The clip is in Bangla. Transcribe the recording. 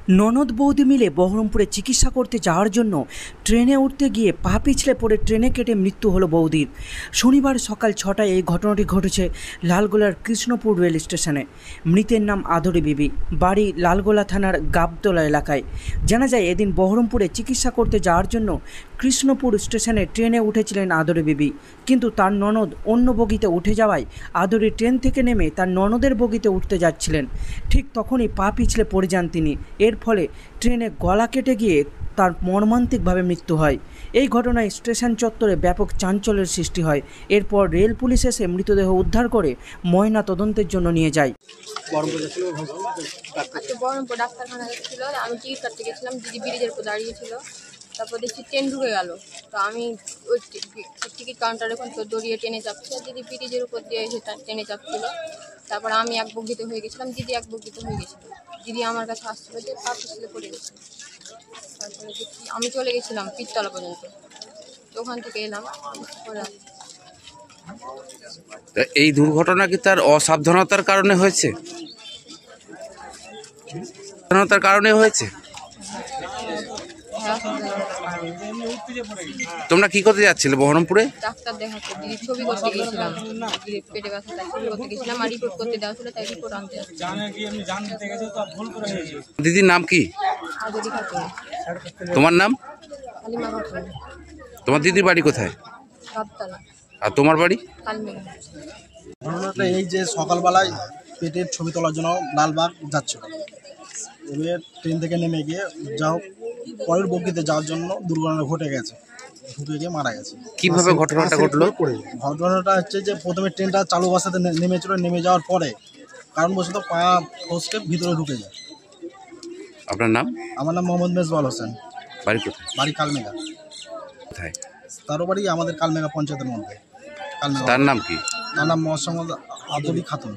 ননদ বৌদি মিলে বহরমপুরে চিকিৎসা করতে যাওয়ার জন্য ট্রেনে উঠতে গিয়ে পা পিছলে পড়ে ট্রেনে কেটে মৃত্যু হলো বৌদির। শনিবার সকাল 6টায় এই ঘটনাটি ঘটেছে লালগোলার কৃষ্ণপুর রেল স্টেশনে। মৃতের নাম আদরি বিবি, বাড়ি লালগোলা থানার গাবতলা এলাকায়। জানা যায় এদিন বহরমপুরে চিকিৎসা করতে যাওয়ার জন্য কৃষ্ণপুর স্টেশনে ট্রেনে উঠেছিলেন আদরি বিবি, কিন্তু তার ননদ অন্য বগিতে উঠে যাওয়ায় আদরি ট্রেন থেকে নেমে তার ননদের বগিতে উঠতে যাচ্ছিলেন। ঠিক তখনই পা পিছলে পড়ে যান তিনি। এর ফলে ট্রেনে গলা কেটে গিয়ে তার মর্মান্তিকভাবে মৃত্যু হয়। এই ঘটনায় স্টেশন চত্বরে ব্যাপক চাঞ্চল্যের সৃষ্টি হয়। এরপর রেল পুলিশ এসে মৃতদেহ উদ্ধার করে ময়না তদন্তের জন্য নিয়ে যায়। বহরমপুর ডাক্তারখানা ছিল, আমি টিকিট কাটতে গেছিলাম, দিদি ব্রিজের উপর দাঁড়িয়েছিল। তারপর দেখছি ট্রেন ঢুকে গেল, তো আমি ওই টিকিট কাউন্টারে এখন তো দড়িয়ে ট্রেনে চাপছি, দিদি ব্রিজের উপর দিয়ে এসে ট্রেনে চাপছিল। তারপর আমি এক বগিতে হয়ে গেছিলাম, দিদি এক বগিতে হয়ে গেছিল। দিদি আমার কাছে আসছিল যে পা পিছলে পড়ে গেছে। তারপরে দেখছি আমি চলে গেছিলাম পীরতলা পর্যন্ত, তো ওখান থেকে এলাম। এই দুর্ঘটনা কি তার অসাবধানতার কারণে হয়েছে? সাবধানতার কারণে হয়েছে। তোমরা কি করতে যাচ্ছিলে বহরমপুরে? ডাক্তার দেখাতে, দিদি ছবি করতে গেছিলাম, দিদি পেটে ব্যথা তাই ছবি করতে গেছিলাম, আর রিপোর্ট করতে দেওয়া ছিল তাই রিপোর্ট আনতে। দিদির নাম কি? আদরি খাতুন। তোমার নাম? হালিমা খাতুন। তোমার দিদির বাড়ি কোথায়? গাবতলা। আর তোমার বাড়ি? কালমেঘা। ঘটনাটা এই যে সকালবেলায় পেটের ছবি তোলার জন্য লালবাগ যাচ্ছিল, এবার ট্রেন থেকে নেমে গিয়ে যা হোক পরের বগিতে যাওয়ার জন্য দুর্ঘটনা ঘটে গেছে, ঢুকে গিয়ে মারা গেছে। কিভাবে ঘটনাটা ঘটলো? ঘটনাটা হচ্ছে যে প্রথমে ট্রেনটা চালু অবস্থাতে নেমেছিল, নেমে যাওয়ার পরে কারণবশত পা ফসকে ভিতরে ঢুকে যায়। আপনার নাম? আমার নাম মোহাম্মদ মেজবাউল হোসেন। বাড়ি কোথায়? বাড়ি কালমেঘা। কোথায়? তারও বাড়ি আমাদের কালমেঘা পঞ্চায়েতের মধ্যে। তার নাম কি? তার নাম মোহাম্মদ আদরি খাতুন।